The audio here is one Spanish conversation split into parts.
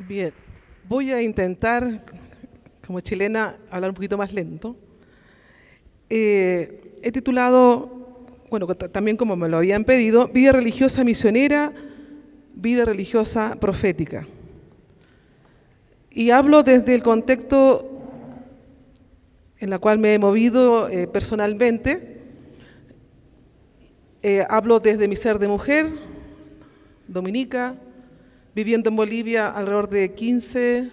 Bien, voy a intentar, como chilena, hablar un poquito más lento. He titulado, bueno, también como me lo habían pedido, Vida religiosa misionera, vida religiosa profética. Y hablo desde el contexto en el cual me he movido personalmente. Hablo desde mi ser de mujer, dominica, viviendo en Bolivia alrededor de 15,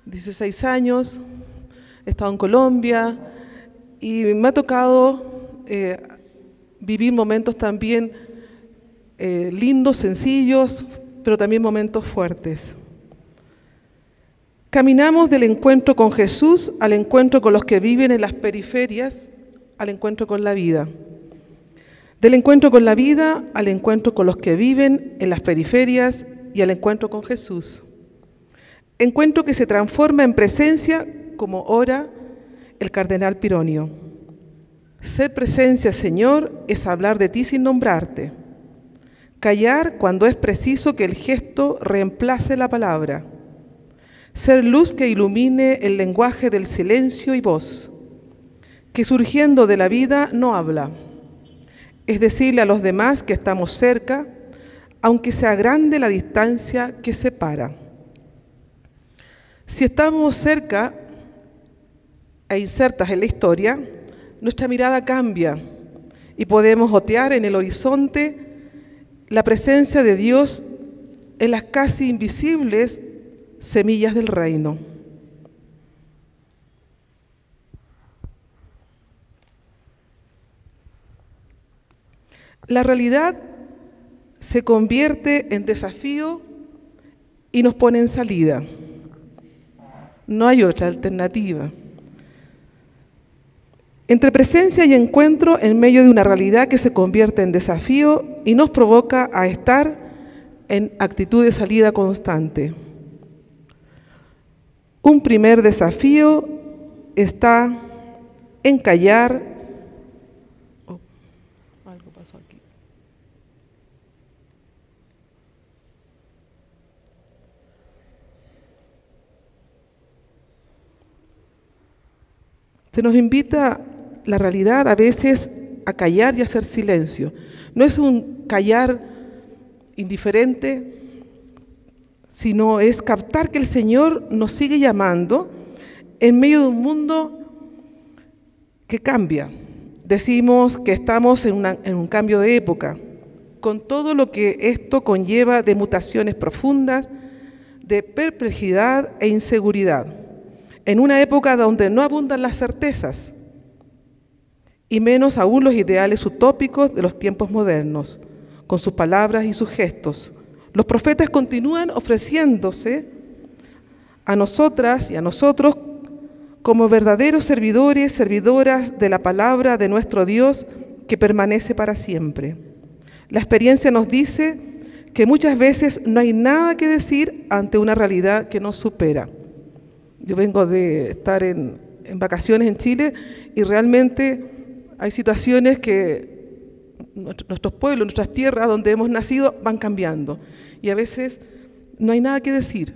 16 años. He estado en Colombia y me ha tocado vivir momentos también lindos, sencillos, pero también momentos fuertes. Caminamos del encuentro con Jesús al encuentro con los que viven en las periferias, al encuentro con la vida. Del encuentro con la vida al encuentro con los que viven en las periferias y al encuentro con Jesús. Encuentro que se transforma en presencia, como ora el cardenal Pironio. Ser presencia, Señor, es hablar de ti sin nombrarte. Callar cuando es preciso que el gesto reemplace la palabra. Ser luz que ilumine el lenguaje del silencio y voz, que surgiendo de la vida no habla. Es decirle a los demás que estamos cerca, aunque sea grande la distancia que separa. Si estamos cerca e insertas en la historia, nuestra mirada cambia y podemos otear en el horizonte la presencia de Dios en las casi invisibles semillas del reino. La realidad se convierte en desafío y nos pone en salida. No hay otra alternativa. Entre presencia y encuentro en medio de una realidad que se convierte en desafío y nos provoca a estar en actitud de salida constante. Un primer desafío está en callar. Algo pasó aquí. Se nos invita la realidad a veces a callar y a hacer silencio. No es un callar indiferente, sino es captar que el Señor nos sigue llamando en medio de un mundo que cambia. Decimos que estamos en un cambio de época, con todo lo que esto conlleva de mutaciones profundas, de perplejidad e inseguridad, en una época donde no abundan las certezas, y menos aún los ideales utópicos de los tiempos modernos, con sus palabras y sus gestos. Los profetas continúan ofreciéndose a nosotras y a nosotros como verdaderos servidores, servidoras de la palabra de nuestro Dios que permanece para siempre. La experiencia nos dice que muchas veces no hay nada que decir ante una realidad que nos supera. Yo vengo de estar en vacaciones en Chile y realmente hay situaciones que nuestros pueblos, nuestras tierras donde hemos nacido van cambiando y a veces no hay nada que decir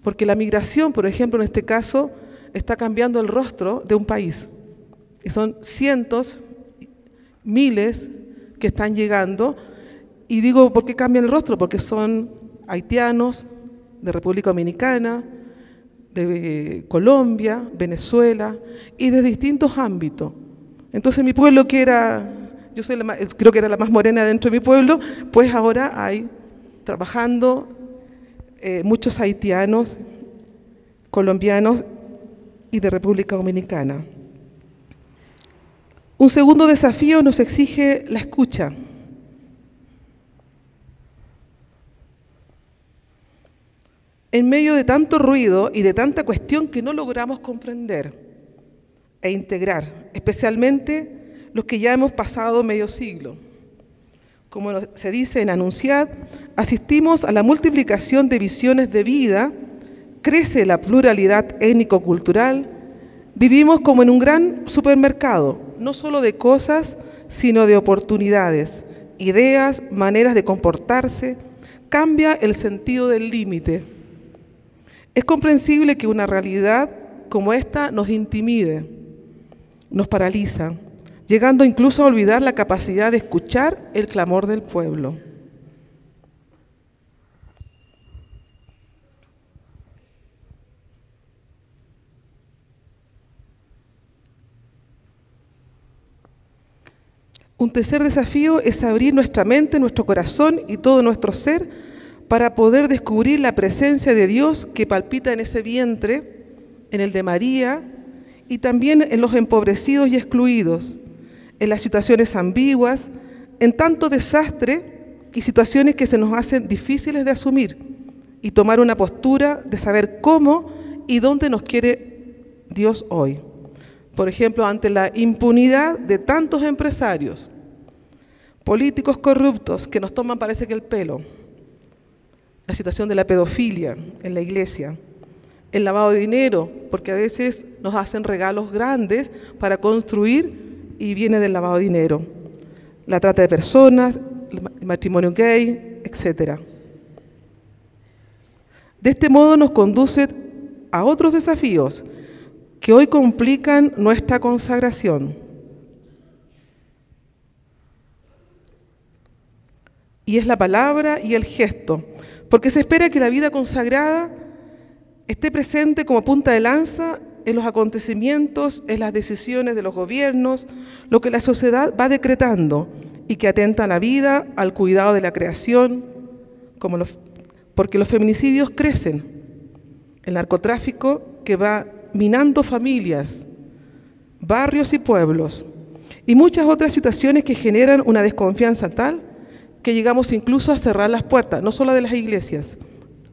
porque la migración, por ejemplo, en este caso está cambiando el rostro de un país y son cientos, miles que están llegando y digo, ¿por qué cambian el rostro? Porque son haitianos de República Dominicana, de Colombia, Venezuela y de distintos ámbitos. Entonces mi pueblo que era, creo que era la más morena dentro de mi pueblo, pues ahora hay trabajando muchos haitianos, colombianos y de República Dominicana. Un segundo desafío nos exige la escucha. En medio de tanto ruido y de tanta cuestión que no logramos comprender e integrar, especialmente los que ya hemos pasado medio siglo. Como se dice en Anunciad, asistimos a la multiplicación de visiones de vida, crece la pluralidad étnico-cultural, vivimos como en un gran supermercado, no solo de cosas, sino de oportunidades, ideas, maneras de comportarse, cambia el sentido del límite. Es comprensible que una realidad como esta nos intimide, nos paraliza, llegando incluso a olvidar la capacidad de escuchar el clamor del pueblo. Un tercer desafío es abrir nuestra mente, nuestro corazón y todo nuestro ser para poder descubrir la presencia de Dios que palpita en ese vientre, en el de María, y también en los empobrecidos y excluidos, en las situaciones ambiguas, en tanto desastre y situaciones que se nos hacen difíciles de asumir y tomar una postura de saber cómo y dónde nos quiere Dios hoy. Por ejemplo, ante la impunidad de tantos empresarios, políticos corruptos que nos toman, parece que el pelo, la situación de la pedofilia en la iglesia, el lavado de dinero, porque a veces nos hacen regalos grandes para construir y viene del lavado de dinero, la trata de personas, el matrimonio gay, etc. De este modo nos conduce a otros desafíos que hoy complican nuestra consagración. Y es la palabra y el gesto, porque se espera que la vida consagrada esté presente como punta de lanza en los acontecimientos, en las decisiones de los gobiernos, lo que la sociedad va decretando y que atenta a la vida, al cuidado de la creación, porque los feminicidios crecen, el narcotráfico que va minando familias, barrios y pueblos, y muchas otras situaciones que generan una desconfianza tal que llegamos incluso a cerrar las puertas, no solo de las iglesias,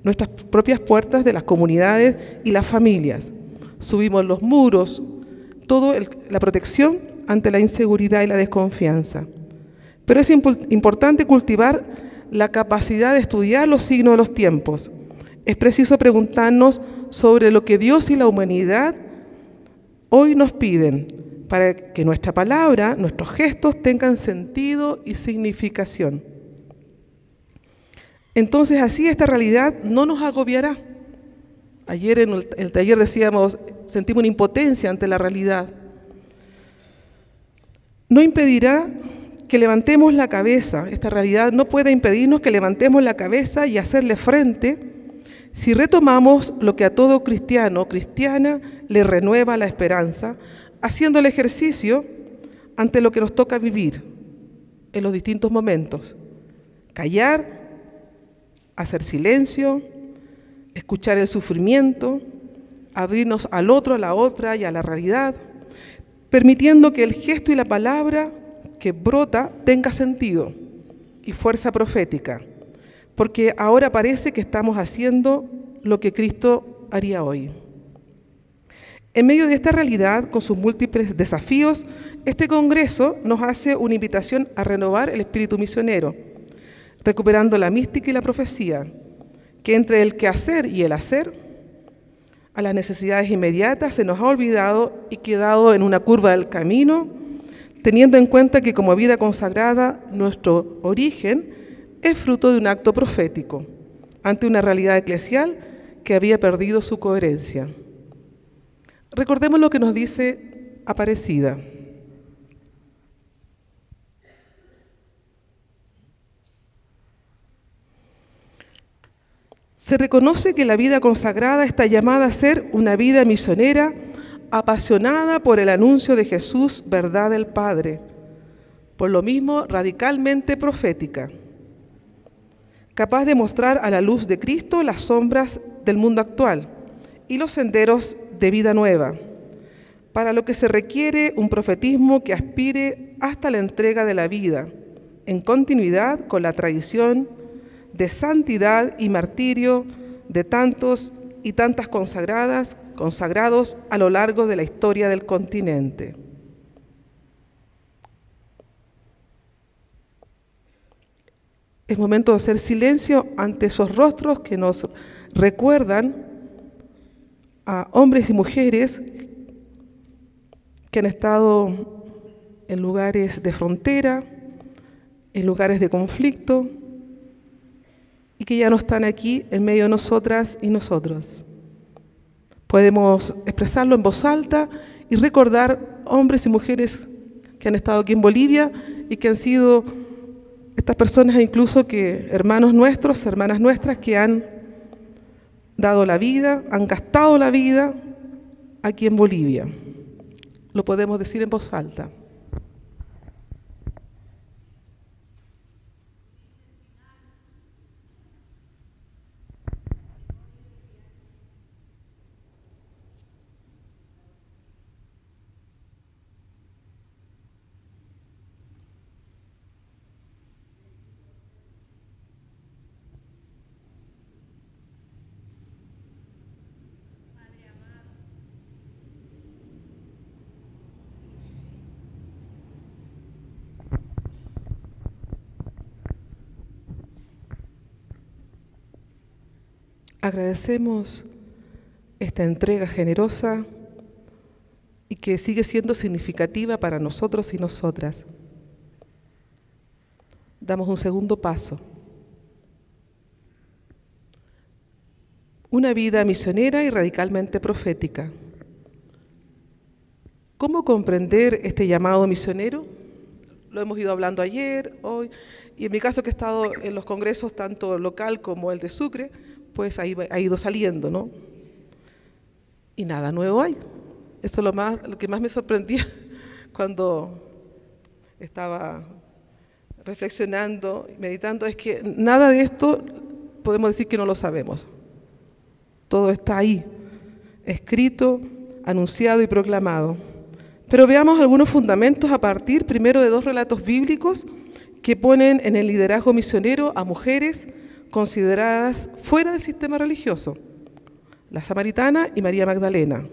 nuestras propias puertas de las comunidades y las familias. Subimos los muros, la protección ante la inseguridad y la desconfianza. Pero es importante cultivar la capacidad de estudiar los signos de los tiempos. Es preciso preguntarnos sobre lo que Dios y la humanidad hoy nos piden, para que nuestra palabra, nuestros gestos tengan sentido y significación. Entonces así esta realidad no nos agobiará. Ayer en el taller decíamos, sentimos una impotencia ante la realidad. No impedirá que levantemos la cabeza, esta realidad no puede impedirnos que levantemos la cabeza y hacerle frente si retomamos lo que a todo cristiano o cristiana le renueva la esperanza, haciendo el ejercicio ante lo que nos toca vivir en los distintos momentos. Callar, hacer silencio, escuchar el sufrimiento, abrirnos al otro, a la otra y a la realidad, permitiendo que el gesto y la palabra que brota tenga sentido y fuerza profética, porque ahora parece que estamos haciendo lo que Cristo haría hoy. En medio de esta realidad, con sus múltiples desafíos, este Congreso nos hace una invitación a renovar el espíritu misionero, recuperando la mística y la profecía, que entre el quehacer y el hacer, a las necesidades inmediatas se nos ha olvidado y quedado en una curva del camino, teniendo en cuenta que como vida consagrada, nuestro origen es fruto de un acto profético, ante una realidad eclesial que había perdido su coherencia. Recordemos lo que nos dice Aparecida. Se reconoce que la vida consagrada está llamada a ser una vida misionera apasionada por el anuncio de Jesús, verdad del Padre, por lo mismo radicalmente profética, capaz de mostrar a la luz de Cristo las sombras del mundo actual y los senderos de vida nueva, para lo que se requiere un profetismo que aspire hasta la entrega de la vida, en continuidad con la tradición de santidad y martirio de tantos y tantas consagrados a lo largo de la historia del continente. Es momento de hacer silencio ante esos rostros que nos recuerdan a hombres y mujeres que han estado en lugares de frontera, en lugares de conflicto, y que ya no están aquí en medio de nosotras y nosotros. Podemos expresarlo en voz alta y recordar hombres y mujeres que han estado aquí en Bolivia y que han sido estas personas incluso que hermanos nuestros, hermanas nuestras que han dado la vida, han gastado la vida aquí en Bolivia. Lo podemos decir en voz alta. Agradecemos esta entrega generosa y que sigue siendo significativa para nosotros y nosotras. Damos un segundo paso. Una vida misionera y radicalmente profética. ¿Cómo comprender este llamado misionero? Lo hemos ido hablando ayer, hoy, y en mi caso que he estado en los congresos tanto local como el de Sucre, pues ahí ha ido saliendo, ¿no? Y nada nuevo hay. Eso es lo que más me sorprendía cuando estaba reflexionando, meditando, es que nada de esto podemos decir que no lo sabemos. Todo está ahí, escrito, anunciado y proclamado. Pero veamos algunos fundamentos a partir primero de dos relatos bíblicos que ponen en el liderazgo misionero a mujeres consideradas fuera del sistema religioso, la samaritana y María Magdalena,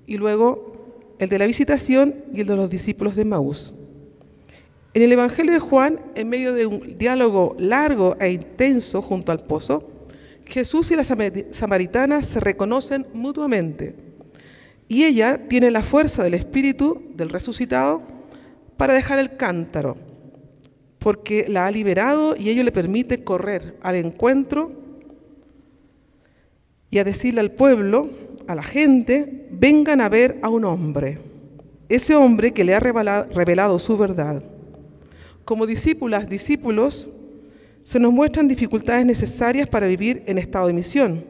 y luego el de la visitación y el de los discípulos de Emaús. En el Evangelio de Juan, en medio de un diálogo largo e intenso junto al pozo, Jesús y la samaritana se reconocen mutuamente, y ella tiene la fuerza del Espíritu del resucitado para dejar el cántaro, porque la ha liberado y ello le permite correr al encuentro y a decirle al pueblo, a la gente, vengan a ver a un hombre, ese hombre que le ha revelado su verdad. Como discípulas, discípulos, se nos muestran dificultades necesarias para vivir en estado de misión.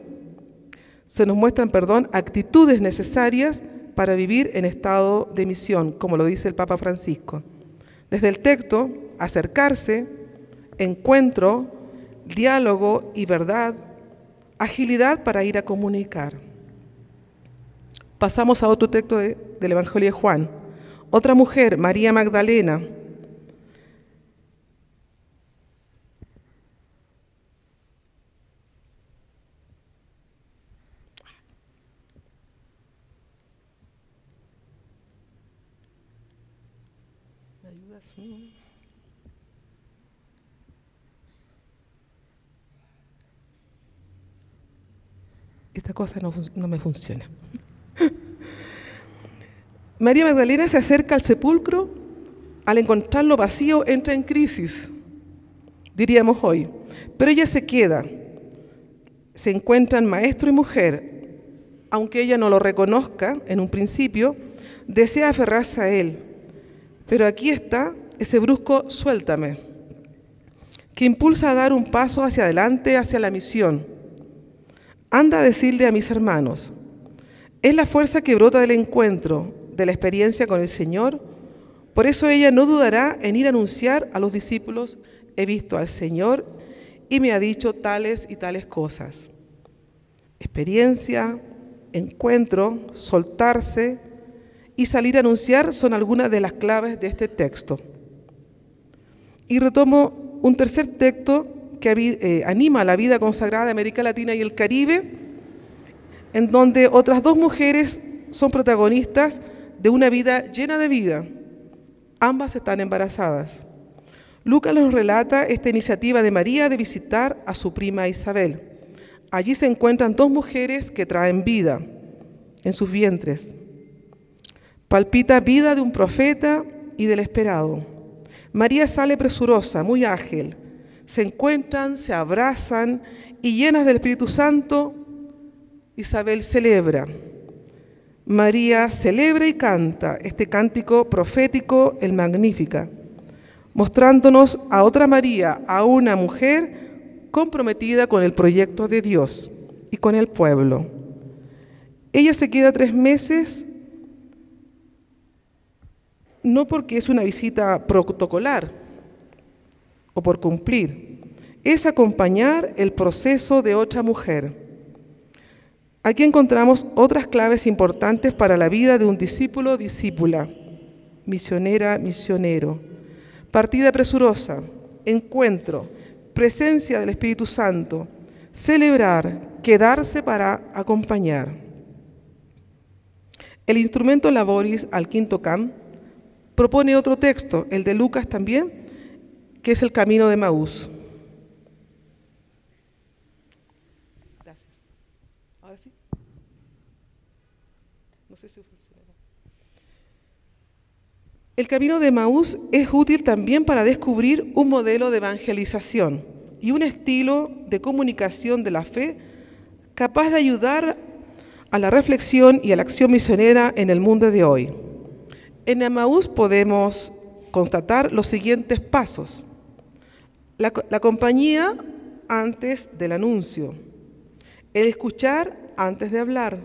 Se nos muestran, actitudes necesarias para vivir en estado de misión, como lo dice el Papa Francisco. Desde el texto, acercarse, encuentro, diálogo y verdad, agilidad para ir a comunicar. Pasamos a otro texto del Evangelio de Juan. Otra mujer, María Magdalena. ¿Me ayudas? Sí. Esta cosa no me funciona. María Magdalena se acerca al sepulcro, al encontrarlo vacío entra en crisis, diríamos hoy, pero ella se queda, se encuentran maestro y mujer, aunque ella no lo reconozca en un principio, desea aferrarse a él, pero aquí está ese brusco suéltame, que impulsa a dar un paso hacia adelante, hacia la misión. Anda a decirle a mis hermanos, es la fuerza que brota del encuentro, de la experiencia con el Señor, por eso ella no dudará en ir a anunciar a los discípulos, he visto al Señor y me ha dicho tales y tales cosas. Experiencia, encuentro, soltarse y salir a anunciar son algunas de las claves de este texto. Y retomo un tercer texto que anima la vida consagrada de América Latina y el Caribe, en donde otras dos mujeres son protagonistas de una vida llena de vida. Ambas están embarazadas. Lucas nos relata esta iniciativa de María de visitar a su prima Isabel. Allí se encuentran dos mujeres que traen vida en sus vientres. Palpita vida de un profeta y del esperado. María sale presurosa, muy ágil. Se encuentran, se abrazan y llenas del Espíritu Santo, Isabel celebra. María celebra y canta este cántico profético, el Magnífica, mostrándonos a otra María, a una mujer comprometida con el proyecto de Dios y con el pueblo. Ella se queda 3 meses, no porque es una visita protocolar o por cumplir, es acompañar el proceso de otra mujer. Aquí encontramos otras claves importantes para la vida de un discípulo o discípula, misionera, misionero. Partida presurosa, encuentro, presencia del Espíritu Santo, celebrar, quedarse para acompañar. El instrumento Laboris al quinto cam propone otro texto, el de Lucas también, que es el camino de Emaús. Gracias. Ahora sí. No sé si funcionará. El camino de Emaús es útil también para descubrir un modelo de evangelización y un estilo de comunicación de la fe capaz de ayudar a la reflexión y a la acción misionera en el mundo de hoy. En Emaús podemos constatar los siguientes pasos. La compañía antes del anuncio, el escuchar antes de hablar,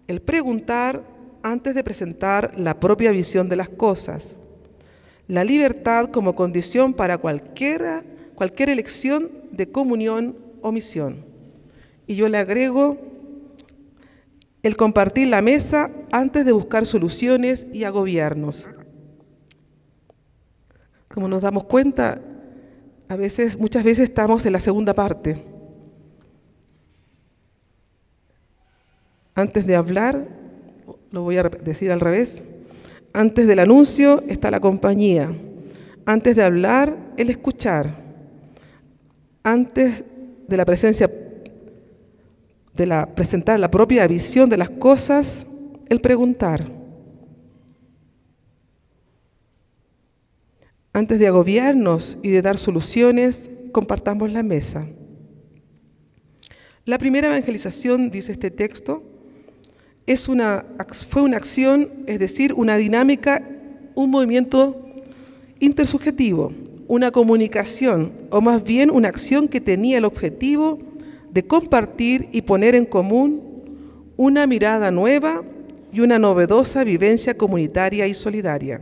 el preguntar antes de presentar la propia visión de las cosas, la libertad como condición para cualquier elección de comunión o misión. Y yo le agrego el compartir la mesa antes de buscar soluciones y agobiarnos. Como nos damos cuenta, muchas veces estamos en la segunda parte. Antes de hablar, lo voy a decir al revés, antes del anuncio está la compañía, antes de hablar, el escuchar, antes de la presencia, presentar la propia visión de las cosas, el preguntar. Antes de agobiarnos y de dar soluciones, compartamos la mesa. La primera evangelización, dice este texto, fue una acción, es decir, una dinámica, un movimiento intersubjetivo, una comunicación, o más bien una acción que tenía el objetivo de compartir y poner en común una mirada nueva y una novedosa vivencia comunitaria y solidaria.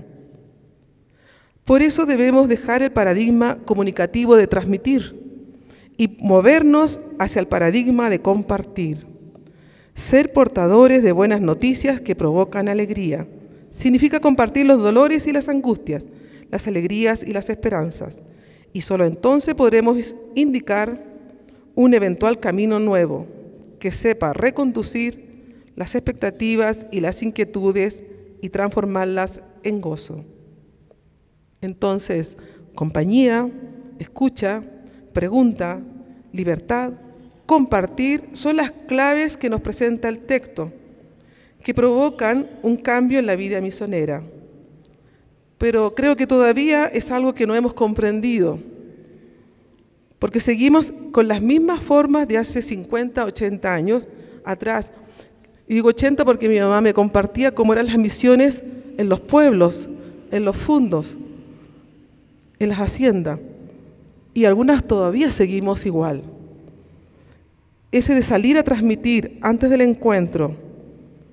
Por eso debemos dejar el paradigma comunicativo de transmitir y movernos hacia el paradigma de compartir. Ser portadores de buenas noticias que provocan alegría. Significa compartir los dolores y las angustias, las alegrías y las esperanzas. Y solo entonces podremos indicar un eventual camino nuevo que sepa reconducir las expectativas y las inquietudes y transformarlas en gozo. Entonces, compañía, escucha, pregunta, libertad, compartir son las claves que nos presenta el texto, que provocan un cambio en la vida misionera. Pero creo que todavía es algo que no hemos comprendido, porque seguimos con las mismas formas de hace 50, 80 años atrás. Y digo 80 porque mi mamá me compartía cómo eran las misiones en los pueblos, en los fundos, en las haciendas, y algunas todavía seguimos igual. Ese de salir a transmitir antes del encuentro,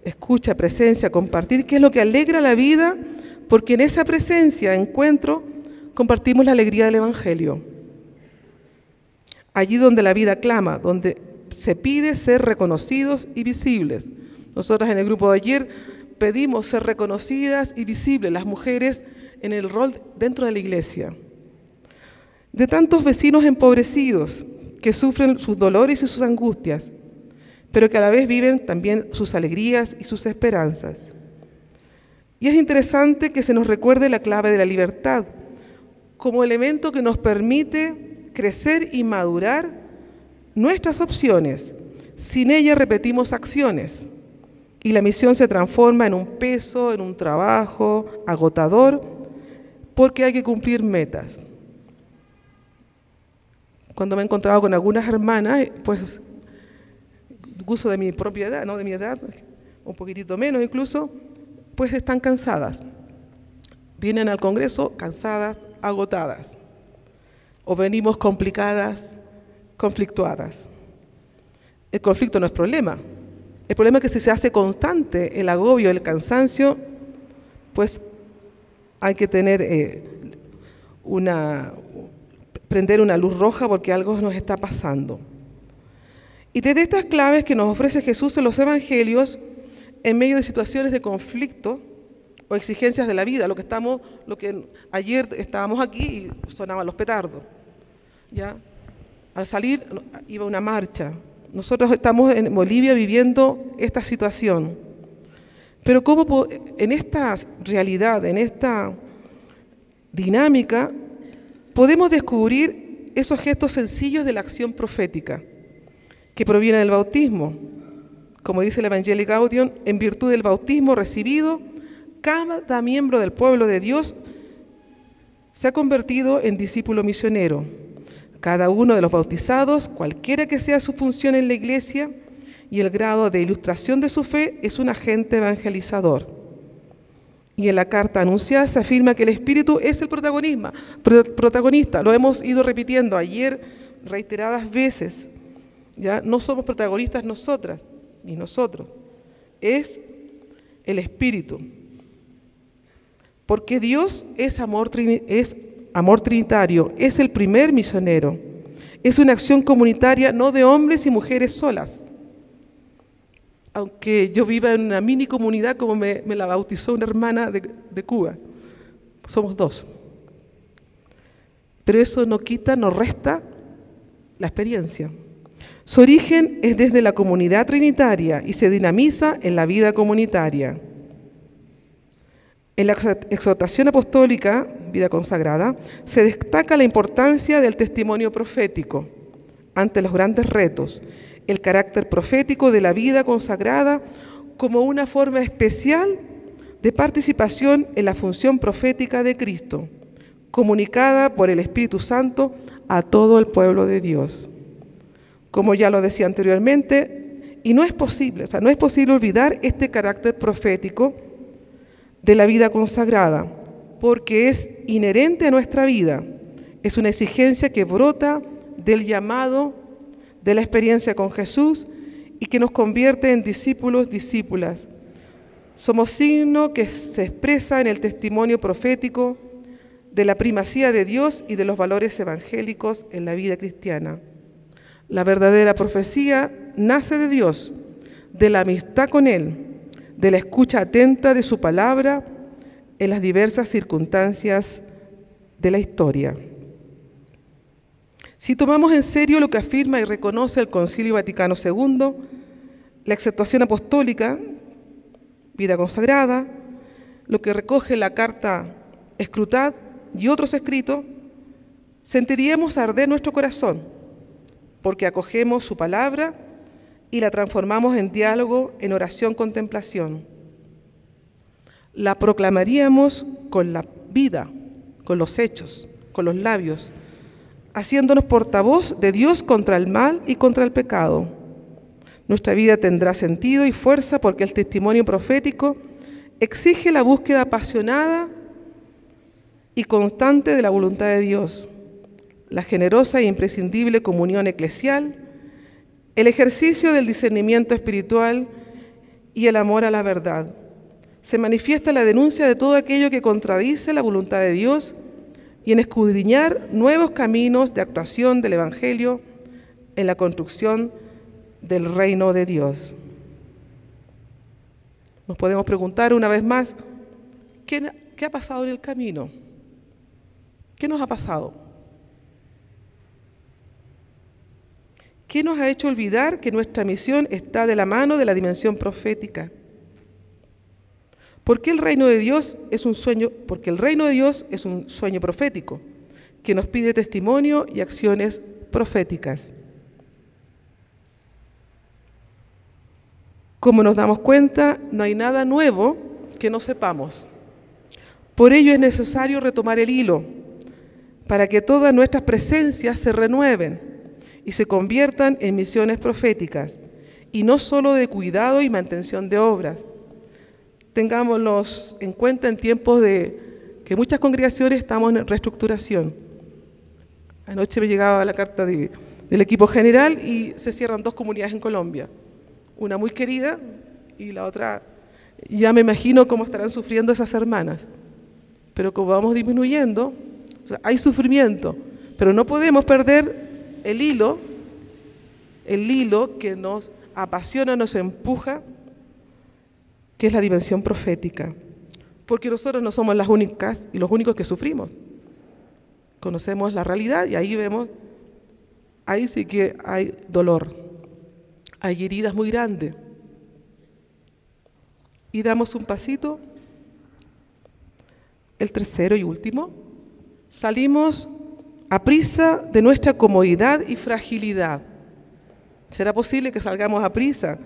escucha, presencia, compartir, que es lo que alegra la vida, porque en esa presencia, encuentro, compartimos la alegría del Evangelio. Allí donde la vida clama, donde se pide ser reconocidos y visibles. Nosotras en el grupo de ayer pedimos ser reconocidas y visibles, las mujeres en el rol dentro de la iglesia. De tantos vecinos empobrecidos que sufren sus dolores y sus angustias, pero que a la vez viven también sus alegrías y sus esperanzas. Y es interesante que se nos recuerde la clave de la libertad como elemento que nos permite crecer y madurar nuestras opciones. Sin ella repetimos acciones y la misión se transforma en un peso, en un trabajo agotador, porque hay que cumplir metas. Cuando me he encontrado con algunas hermanas, pues, uso de mi propia edad, no de mi edad, un poquitito menos incluso, pues están cansadas. Vienen al Congreso cansadas, agotadas. O venimos complicadas, conflictuadas. El conflicto no es problema. El problema es que si se hace constante el agobio, el cansancio, pues hay que tener prender una luz roja porque algo nos está pasando. Y desde estas claves que nos ofrece Jesús en los evangelios, en medio de situaciones de conflicto o exigencias de la vida, lo que ayer estábamos aquí y sonaban los petardos, ¿ya? Al salir iba una marcha. Nosotros estamos en Bolivia viviendo esta situación. Pero ¿cómo en esta realidad, en esta dinámica, podemos descubrir esos gestos sencillos de la acción profética que proviene del bautismo? Como dice el Evangelii Gaudium, en virtud del bautismo recibido, cada miembro del pueblo de Dios se ha convertido en discípulo misionero. Cada uno de los bautizados, cualquiera que sea su función en la iglesia y el grado de ilustración de su fe, es un agente evangelizador. Y en la carta anunciada se afirma que el Espíritu es el protagonista. Lo hemos ido repitiendo ayer reiteradas veces. ¿Ya? No somos protagonistas nosotras ni nosotros. Es el Espíritu. Porque Dios es amor trinitario, es el primer misionero. Es una acción comunitaria no de hombres y mujeres solas. Aunque yo viva en una mini comunidad como me la bautizó una hermana de Cuba. Somos dos. Pero eso no quita, no resta la experiencia. Su origen es desde la comunidad trinitaria y se dinamiza en la vida comunitaria. En la exhortación apostólica, vida consagrada, se destaca la importancia del testimonio profético ante los grandes retos, el carácter profético de la vida consagrada como una forma especial de participación en la función profética de Cristo, comunicada por el Espíritu Santo a todo el pueblo de Dios. Como ya lo decía anteriormente, y no es posible olvidar este carácter profético de la vida consagrada, porque es inherente a nuestra vida, es una exigencia que brota del llamado, de la experiencia con Jesús y que nos convierte en discípulos, discípulas. Somos signo que se expresa en el testimonio profético de la primacía de Dios y de los valores evangélicos en la vida cristiana. La verdadera profecía nace de Dios, de la amistad con Él, de la escucha atenta de su palabra en las diversas circunstancias de la historia. Si tomamos en serio lo que afirma y reconoce el Concilio Vaticano II, la exhortación apostólica, vida consagrada, lo que recoge la Carta Scrutad y otros escritos, sentiríamos arder nuestro corazón, porque acogemos su palabra y la transformamos en diálogo, en oración, contemplación. La proclamaríamos con la vida, con los hechos, con los labios, haciéndonos portavoz de Dios contra el mal y contra el pecado. Nuestra vida tendrá sentido y fuerza porque el testimonio profético exige la búsqueda apasionada y constante de la voluntad de Dios, la generosa e imprescindible comunión eclesial, el ejercicio del discernimiento espiritual y el amor a la verdad. Se manifiesta la denuncia de todo aquello que contradice la voluntad de Dios y en escudriñar nuevos caminos de actuación del Evangelio en la construcción del reino de Dios. Nos podemos preguntar una vez más, ¿qué ha pasado en el camino? ¿Qué nos ha pasado? ¿Qué nos ha hecho olvidar que nuestra misión está de la mano de la dimensión profética? ¿Por qué el reino de Dios es un sueño? Porque el reino de Dios es un sueño profético que nos pide testimonio y acciones proféticas. Como nos damos cuenta, no hay nada nuevo que no sepamos. Por ello es necesario retomar el hilo para que todas nuestras presencias se renueven y se conviertan en misiones proféticas y no solo de cuidado y mantención de obras. Tengámoslos en cuenta en tiempos de que muchas congregaciones estamos en reestructuración. Anoche me llegaba la carta del equipo general y se cierran 2 comunidades en Colombia. Una muy querida y la otra, ya me imagino cómo estarán sufriendo esas hermanas. Pero como vamos disminuyendo, o sea, hay sufrimiento, pero no podemos perder el hilo que nos apasiona, nos empuja, que es la dimensión profética. Porque nosotros no somos las únicas y los únicos que sufrimos. Conocemos la realidad y ahí vemos, ahí sí que hay dolor, hay heridas muy grandes. Y damos un pasito, el tercero y último, salimos a prisa de nuestra comodidad y fragilidad. ¿Será posible que salgamos a prisa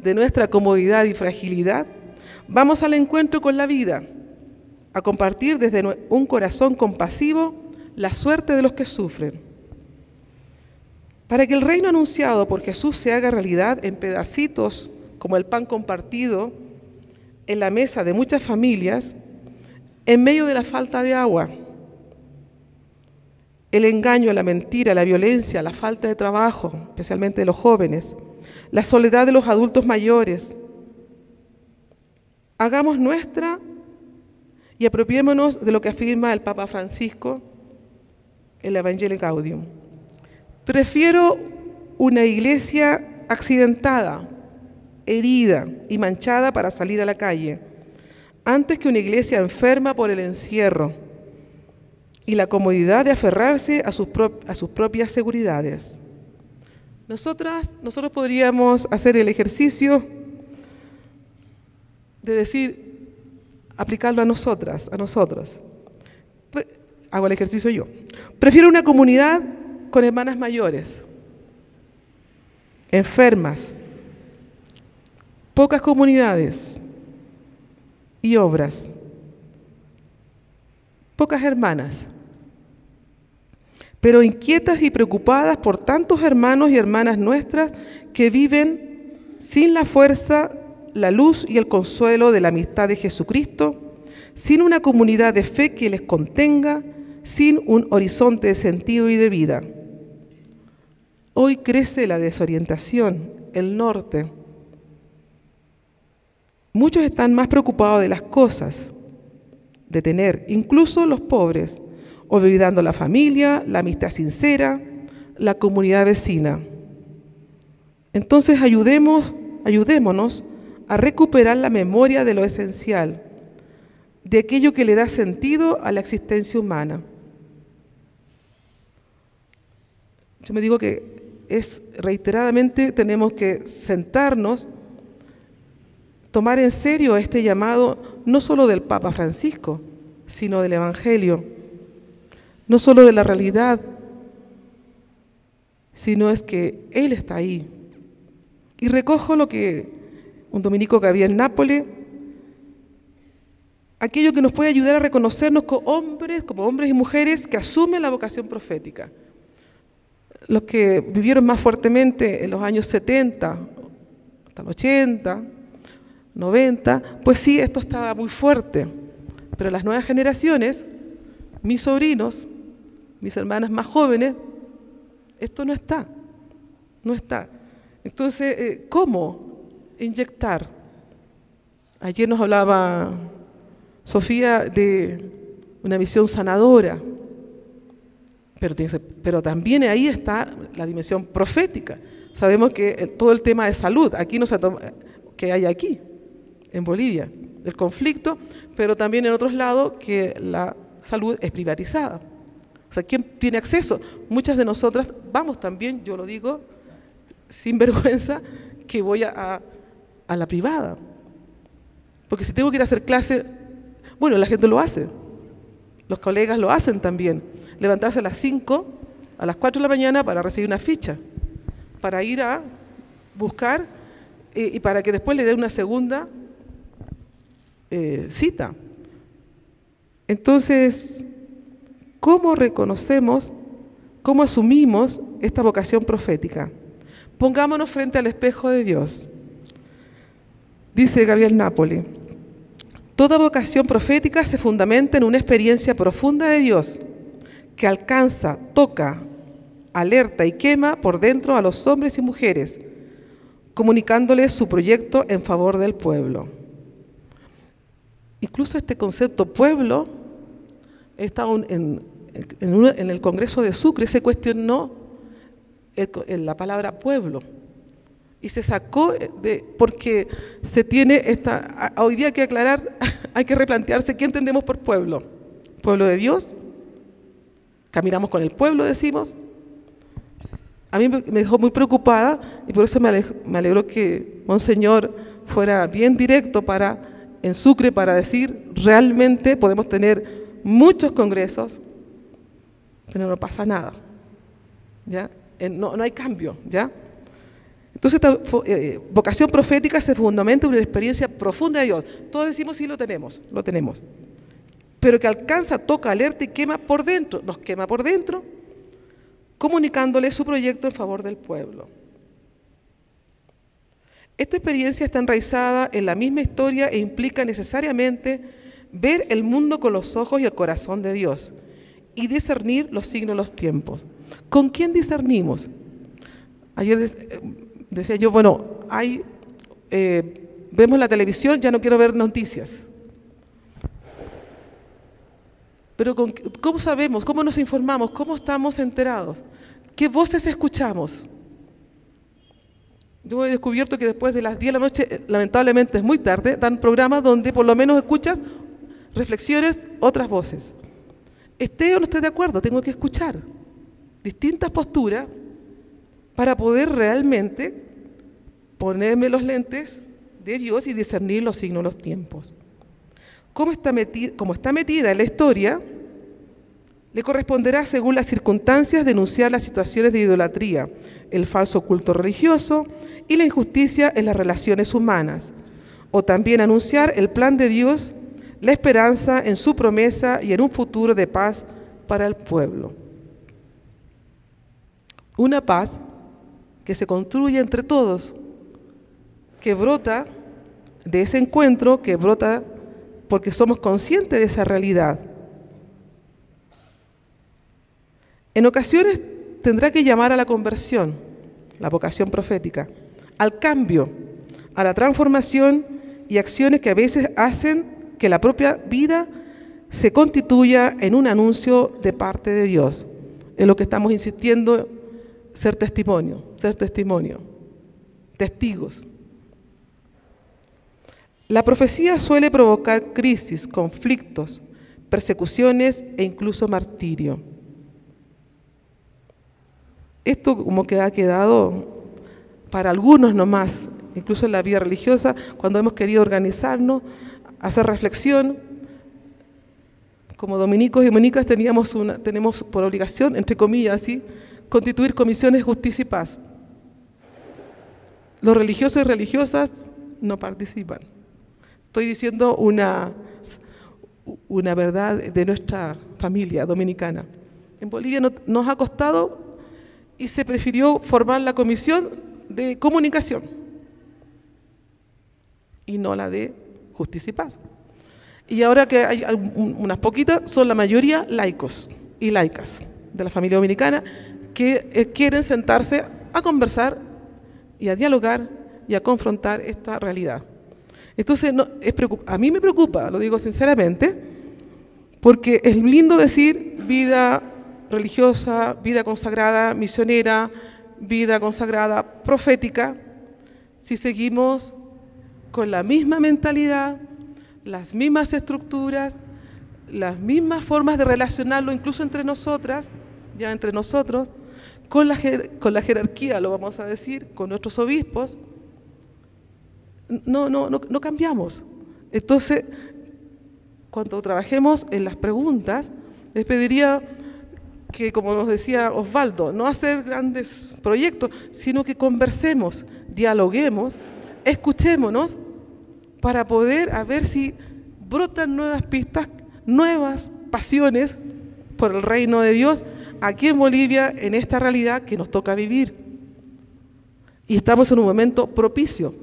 de nuestra comodidad y fragilidad? Vamos al encuentro con la vida, a compartir desde un corazón compasivo la suerte de los que sufren. Para que el reino anunciado por Jesús se haga realidad en pedacitos como el pan compartido en la mesa de muchas familias, en medio de la falta de agua, el engaño, la mentira, la violencia, la falta de trabajo, especialmente de los jóvenes, la soledad de los adultos mayores, hagamos nuestra y apropiémonos de lo que afirma el Papa Francisco en el Evangelii Gaudium. Prefiero una iglesia accidentada, herida y manchada para salir a la calle, antes que una iglesia enferma por el encierro y la comodidad de aferrarse a sus propias seguridades. Nosotros podríamos hacer el ejercicio de decir, aplicarlo a nosotras, a nosotros. Hago el ejercicio yo. Prefiero una comunidad con hermanas mayores, enfermas, pocas comunidades y obras, pocas hermanas, pero inquietas y preocupadas por tantos hermanos y hermanas nuestras que viven sin la fuerza, la luz y el consuelo de la amistad de Jesucristo, sin una comunidad de fe que les contenga, sin un horizonte de sentido y de vida. Hoy crece la desorientación, el norte. Muchos están más preocupados de las cosas, de tener, incluso los pobres, olvidando la familia, la amistad sincera, la comunidad vecina. Entonces ayudémonos a recuperar la memoria de lo esencial, de aquello que le da sentido a la existencia humana. Yo me digo que reiteradamente tenemos que sentarnos, tomar en serio este llamado, no solo del Papa Francisco, sino del Evangelio, no solo de la realidad, sino es que Él está ahí. Y recojo lo que un dominico que había en Nápoles, aquello que nos puede ayudar a reconocernos como hombres y mujeres que asumen la vocación profética. Los que vivieron más fuertemente en los años 70, hasta los 80, 90, pues sí, esto estaba muy fuerte. Pero las nuevas generaciones, mis sobrinos, mis hermanas más jóvenes, esto no está. Entonces, ¿cómo inyectar? Ayer nos hablaba Sofía de una visión sanadora, pero también ahí está la dimensión profética. Sabemos que todo el tema de salud, aquí no se toma, que hay aquí, en Bolivia, el conflicto, pero también en otros lados que la salud es privatizada. O sea, ¿quién tiene acceso? Muchas de nosotras vamos también, yo lo digo sin vergüenza, que voy a la privada. Porque si tengo que ir a hacer clase, bueno, la gente lo hace, los colegas lo hacen también, levantarse a las 5, a las 4 de la mañana para recibir una ficha, para ir a buscar y para que después le dé una segunda cita. Entonces, ¿cómo reconocemos, cómo asumimos esta vocación profética? Pongámonos frente al espejo de Dios. Dice Gabriel Napoli, toda vocación profética se fundamenta en una experiencia profunda de Dios que alcanza, toca, alerta y quema por dentro a los hombres y mujeres, comunicándoles su proyecto en favor del pueblo. Incluso este concepto pueblo está en el Congreso de Sucre, se cuestionó la palabra pueblo y se sacó porque se tiene hoy día hay que aclarar, hay que replantearse qué entendemos por pueblo. ¿Pueblo de Dios? ¿Caminamos con el pueblo, decimos? A mí me dejó muy preocupada y por eso me alegró que Monseñor fuera bien directo en Sucre para decir, realmente podemos tener muchos congresos, pero no pasa nada, ¿ya? No hay cambio, ¿ya? Entonces esta vocación profética se fundamenta en una experiencia profunda de Dios. Todos decimos sí, lo tenemos, pero que alcanza, toca, alerta y quema por dentro, nos quema por dentro, comunicándole su proyecto en favor del pueblo. Esta experiencia está enraizada en la misma historia e implica necesariamente ver el mundo con los ojos y el corazón de Dios y discernir los signos de los tiempos. ¿Con quién discernimos? Ayer decía yo, bueno, vemos la televisión, ya no quiero ver noticias. Pero ¿cómo sabemos? ¿Cómo nos informamos? ¿Cómo estamos enterados? ¿Qué voces escuchamos? Yo he descubierto que después de las 10 de la noche, lamentablemente es muy tarde, dan programas donde por lo menos escuchas reflexiones, otras voces. Esté o no esté de acuerdo, tengo que escuchar distintas posturas para poder realmente ponerme los lentes de Dios y discernir los signos de los tiempos. Como está metida en la historia, le corresponderá, según las circunstancias, denunciar las situaciones de idolatría, el falso culto religioso y la injusticia en las relaciones humanas, o también anunciar el plan de Dios, la esperanza en su promesa y en un futuro de paz para el pueblo. Una paz que se construye entre todos, que brota de ese encuentro, que brota porque somos conscientes de esa realidad. En ocasiones tendrá que llamar a la conversión, la vocación profética, al cambio, a la transformación y acciones que a veces hacen que la propia vida se constituya en un anuncio de parte de Dios. En lo que estamos insistiendo, ser testimonio, testigos. La profecía suele provocar crisis, conflictos, persecuciones e incluso martirio. Esto como que ha quedado para algunos nomás, incluso en la vida religiosa, cuando hemos querido organizarnos, hacer reflexión. Como dominicos y dominicas tenemos por obligación, entre comillas, ¿sí?, constituir comisiones de justicia y paz. Los religiosos y religiosas no participan. Estoy diciendo una verdad de nuestra familia dominicana. En Bolivia nos ha costado y se prefirió formar la comisión de comunicación y no la de justicia y paz. Y ahora que hay unas poquitas, son la mayoría laicos y laicas de la familia dominicana que quieren sentarse a conversar y a dialogar y a confrontar esta realidad. Entonces, a mí me preocupa, lo digo sinceramente, porque es lindo decir vida religiosa, vida consagrada, misionera, vida consagrada, profética, si seguimos con la misma mentalidad, las mismas estructuras, las mismas formas de relacionarlo, incluso entre nosotras, ya entre nosotros, con la jerarquía, lo vamos a decir, con nuestros obispos, no cambiamos. Entonces, cuando trabajemos en las preguntas, les pediría que, como nos decía Osvaldo, no hacer grandes proyectos, sino que conversemos, dialoguemos, escuchémonos, para poder a ver si brotan nuevas pistas, nuevas pasiones por el reino de Dios aquí en Bolivia, en esta realidad que nos toca vivir. Y estamos en un momento propicio,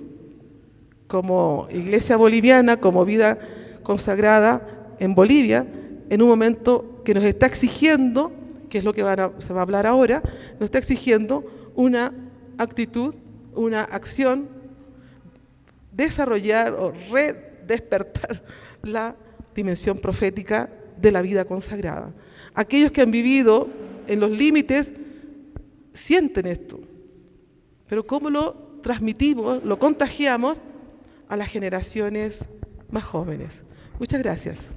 como Iglesia Boliviana, como vida consagrada en Bolivia, en un momento que nos está exigiendo, que es lo que se va a hablar ahora, nos está exigiendo una actitud, una acción, desarrollar o redespertar la dimensión profética de la vida consagrada. Aquellos que han vivido en los límites sienten esto, pero ¿cómo lo transmitimos, lo contagiamos a las generaciones más jóvenes? Muchas gracias.